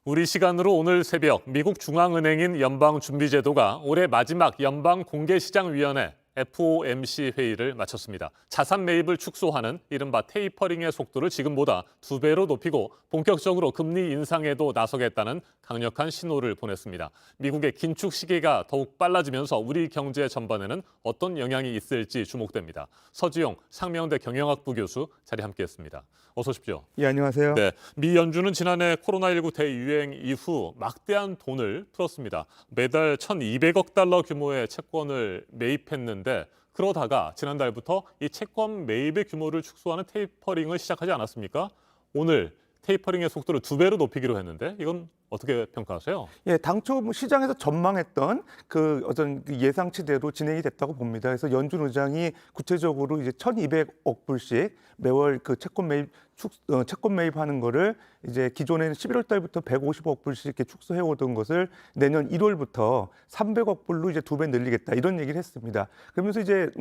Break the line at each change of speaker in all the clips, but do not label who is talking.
우리 시간으로 오늘 새벽 미국 중앙은행인 연방준비제도가 올해 마지막 연방공개시장위원회 FOMC 회의를 마쳤습니다. 자산 매입을 축소하는 이른바 테이퍼링의 속도를 지금보다 2배로 높이고 본격적으로 금리 인상에도 나서겠다는 강력한 신호를 보냈습니다. 미국의 긴축 시기가 더욱 빨라지면서 우리 경제 전반에는 어떤 영향이 있을지 주목됩니다. 서지용 상명대 경영학부 교수 자리 함께했습니다. 어서 오십시오.
예, 안녕하세요.
네, 미 연준은 지난해 코로나19 대유행 이후 막대한 돈을 풀었습니다. 매달 1,200억 달러 규모의 채권을 매입했는데 그러다가 지난달부터 이 채권 매입의 규모를 축소하는 테이퍼링을 시작하지 않았습니까? 오늘 테이퍼링의 속도를 2배로 높이기로 했는데 이건 어떻게 평가하세요?
예, 당초 시장에서 전망했던 그 어떤 예상치대로 진행이 됐다고 봅니다. 그래서 연준 의장이 구체적으로 이제 1,200억 불씩 매월 그 채권 매입하는 거를 이제 기존에는 11월 달부터 150억 불씩 이렇게 축소해 오던 것을 내년 1월부터 300억 불로 이제 2배 늘리겠다 이런 얘기를 했습니다. 그러면서 이제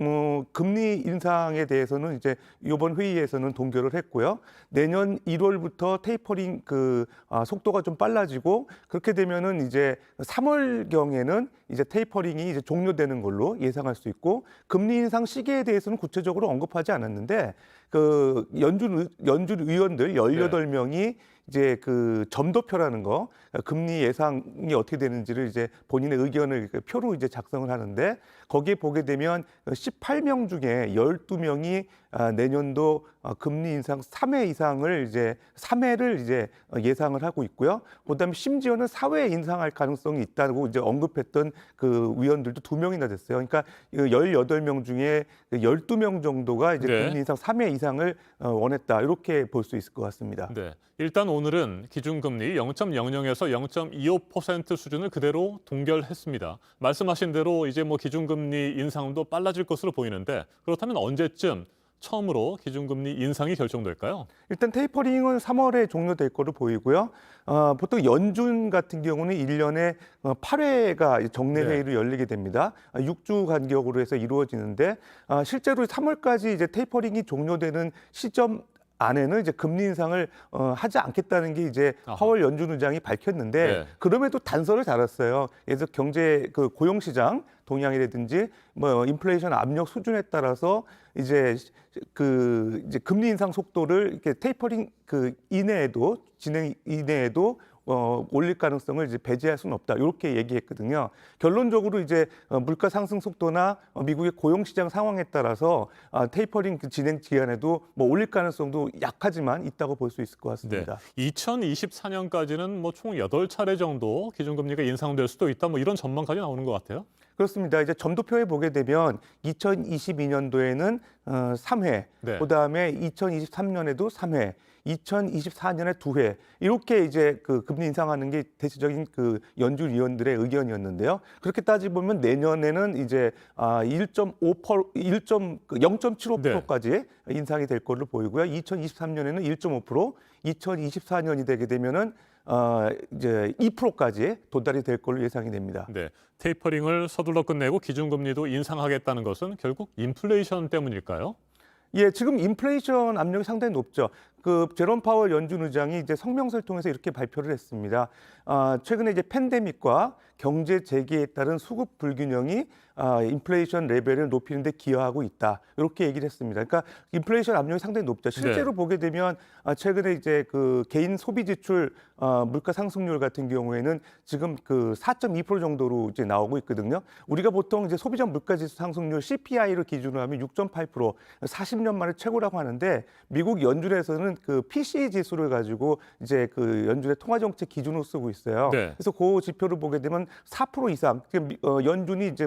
금리 인상에 대해서는 이제 이번 회의에서는 동결을 했고요. 내년 1월부터 테이퍼링 속도가 좀 빨라지고 그렇게 되면은 이제 3월경에는 이제 테이퍼링이 이제 종료되는 걸로 예상할 수 있고 금리 인상 시기에 대해서는 구체적으로 언급하지 않았는데 그 연준 의원들 18명이 이제 그 점도표라는 거 금리 예상이 어떻게 되는지를 이제 본인의 의견을 표로 이제 작성을 하는데 거기에 보게 되면 18명 중에 12명이 내년도 금리 인상 3회 이상을 이제 3회를 이제 예상을 하고 있고요. 그다음에 심지어는 4회 인상할 가능성이 있다고 이제 언급했던 그 위원들도 2명이나 됐어요. 그러니까 18명 중에 12명 정도가 이제
네.
금리 인상 3회 이상을 원했다. 이렇게 볼 수 있을 것 같습니다.
네, 일단 오늘은 기준금리 0.00에서 0.25% 수준을 그대로 동결했습니다. 말씀하신 대로 이제 뭐 기준금리 인상도 빨라질 것으로 보이는데 그렇다면 언제쯤 처음으로 기준금리 인상이 결정될까요?
일단 테이퍼링은 3월에 종료될 거로 보이고요. 보통 연준 같은 경우는 1년에 8회가 정례 회의로 열리게 됩니다. 6주 간격으로 해서 이루어지는데 실제로 3월까지 이제 테이퍼링이 종료되는 시점 안에는 이제 금리 인상을 하지 않겠다는 게 이제 파월 연준 의장이 밝혔는데
네.
그럼에도 단서를 달았어요. 그래서 경제 고용 시장 동향이라든지 뭐 인플레이션 압력 수준에 따라서 이제 이제 금리 인상 속도를 이렇게 테이퍼링 이내에도 진행 이내에도 올릴 가능성을 이제 배제할 수는 없다. 이렇게 얘기했거든요. 결론적으로 이제 물가 상승 속도나 미국의 고용 시장 상황에 따라서 테이퍼링 진행 기간에도 뭐 올릴 가능성도 약하지만 있다고 볼 수 있을 것 같습니다.
네, 2024년까지는 뭐 총 8차례 정도 기준금리가 인상될 수도 있다. 뭐 이런 전망까지 나오는 것 같아요.
그렇습니다. 이제 점도표에 보게 되면 2022년도에는 3회,
네.
그다음에 2023년에도 3회, 2024년에 2회 이렇게 이제 그 금리 인상하는 게 대체적인 그 연준 위원들의 의견이었는데요. 그렇게 따지보면 내년에는 이제 0.75%까지 인상이 될 걸로 보이고요. 2023년에는 1.5%, 2024년이 되게 되면은 이제 2%까지 도달이 될 걸로 예상이 됩니다.
네, 테이퍼링을 서둘러 끝내고 기준금리도 인상하겠다는 것은 결국 인플레이션 때문일까요?
예, 지금 인플레이션 압력이 상당히 높죠. 그 제롬 파월 연준 의장이 이제 성명서를 통해서 이렇게 발표를 했습니다. 최근에 이제 팬데믹과 경제 재개에 따른 수급 불균형이 인플레이션 레벨을 높이는 데 기여하고 있다. 이렇게 얘기를 했습니다. 그러니까 인플레이션 압력이 상당히 높죠. 실제로 보게 되면 최근에 이제 그 개인 소비 지출 물가 상승률 같은 경우에는 지금 그 4.2% 정도로 이제 나오고 있거든요. 우리가 보통 이제 소비자 물가 지수 상승률 CPI를 기준으로 하면 6.8%, 40년 만에 최고라고 하는데 미국 연준에서는 그 PCE 지수를 가지고 이제 그 연준의 통화 정책 기준으로 쓰고 있어요.
네.
그래서 그 지표를 보게 되면 4% 이상, 연준이 이제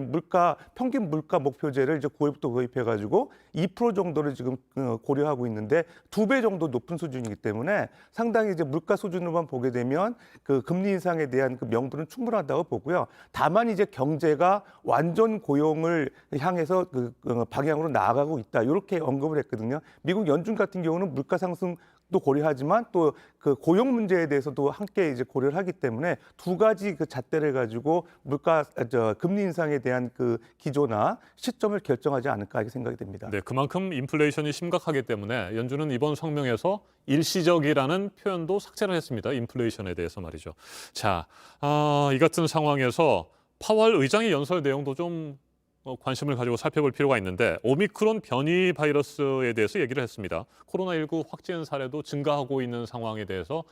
평균 물가 목표제를 이제 9월부터 도입해가지고 2% 정도를 지금 고려하고 있는데 2배 정도 높은 수준이기 때문에 상당히 이제 물가 수준으로만 보게 되면 그 금리 인상에 대한 그 명분은 충분하다고 보고요. 다만 이제 경제가 완전 고용을 향해서 그 방향으로 나아가고 있다. 이렇게 언급을 했거든요. 미국 연준 같은 경우는 물가 상승 도 고려하지만 또 그 고용 문제에 대해서도 함께 이제 고려를 하기 때문에 두 가지 그 잣대를 가지고 금리 인상에 대한 그 기조나 시점을 결정하지 않을까 이렇게 생각이 됩니다.
네, 그만큼 인플레이션이 심각하기 때문에 연준은 이번 성명에서 일시적이라는 표현도 삭제를 했습니다. 인플레이션에 대해서 말이죠. 자, 이 같은 상황에서 파월 의장의 연설 내용도 좀 관심을 가지고 살펴볼 필요가 있는데 오미크론 변이 바이러스에 대해서 얘기를 했습니다. 코로나19 확진 사례도 증가하고 있는 상황에 대해서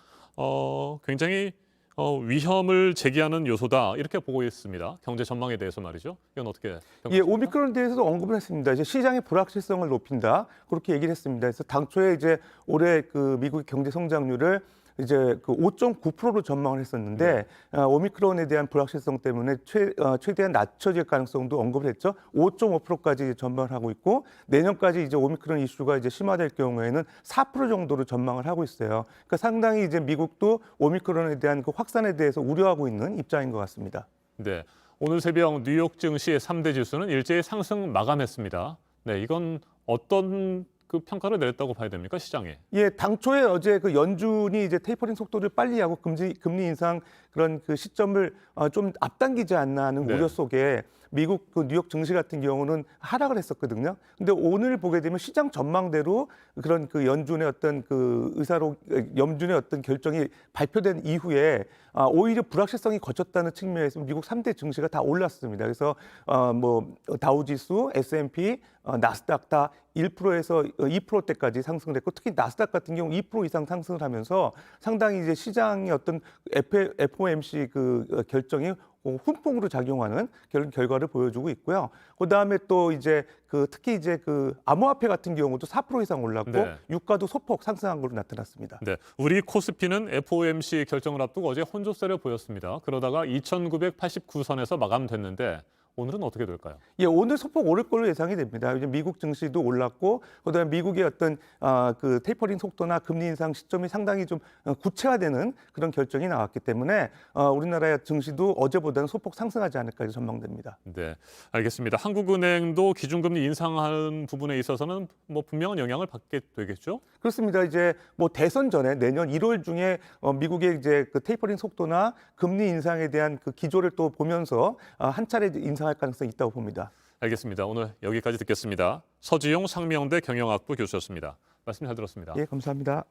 굉장히 위험을 제기하는 요소다 이렇게 보고 있습니다. 경제 전망에 대해서 말이죠. 이건 어떻게
예,
평가하십니까?
오미크론에 대해서도 언급을 했습니다. 이제 시장의 불확실성을 높인다 그렇게 얘기를 했습니다. 그래서 당초에 이제 올해 그 미국의 경제 성장률을 이제 그 5.9%로 전망을 했었는데 오미크론에 대한 불확실성 때문에 최대한 낮춰질 가능성도 언급을 했죠. 5.5%까지 전망을 하고 있고 내년까지 이제 오미크론 이슈가 이제 심화될 경우에는 4% 정도로 전망을 하고 있어요. 그러니까 상당히 이제 미국도 오미크론에 대한 그 확산에 대해서 우려하고 있는 입장인 것 같습니다.
네, 오늘 새벽 뉴욕 증시의 3대 지수는 일제히 상승 마감했습니다. 네, 이건 어떤 그 평가를 내렸다고 봐야 됩니까, 시장에?
예, 당초에 어제 그 연준이 이제 테이퍼링 속도를 빨리 하고 금리 인상 그런 그 시점을 좀 앞당기지 않나 하는
네.
우려 속에 미국 그 뉴욕 증시 같은 경우는 하락을 했었거든요. 근데 오늘 보게 되면 시장 전망대로 그런 그 연준의 어떤 그 연준의 어떤 결정이 발표된 이후에 오히려 불확실성이 거쳤다는 측면에서 미국 3대 증시가 다 올랐습니다. 그래서 뭐 다우지수, S&P, 나스닥 다 1%에서 2%대까지 상승을 했고 특히 나스닥 같은 경우 2% 이상 상승을 하면서 상당히 이제 시장의 어떤 FOMC 그 결정이 훈풍으로 작용하는 결과를 보여주고 있고요. 그 다음에 또 이제 특히 이제 그 암호화폐 같은 경우도 4% 이상 올랐고
네.
유가도 소폭 상승한 걸로 나타났습니다.
네, 우리 코스피는 FOMC 결정을 앞두고 어제 혼조세를 보였습니다. 그러다가 2,989선에서 마감됐는데 오늘은 어떻게 될까요?
예, 오늘 소폭 오를 걸로 예상이 됩니다. 이제 미국 증시도 올랐고, 그다음에 미국의 어떤 그 테이퍼링 속도나 금리 인상 시점이 상당히 좀 구체화되는 그런 결정이 나왔기 때문에 우리나라의 증시도 어제보다는 소폭 상승하지 않을까 전망됩니다.
네, 알겠습니다. 한국은행도 기준금리 인상하는 부분에 있어서는 뭐 분명한 영향을 받게 되겠죠?
그렇습니다. 이제 뭐 대선 전에 내년 1월 중에 미국의 이제 그 테이퍼링 속도나 금리 인상에 대한 그 기조를 또 보면서 한 차례 인상할 가능성이 있다고 봅니다.
알겠습니다. 오늘 여기까지 듣겠습니다. 서지용 상명대 경영학부 교수였습니다. 말씀 잘 들었습니다.
예, 감사합니다.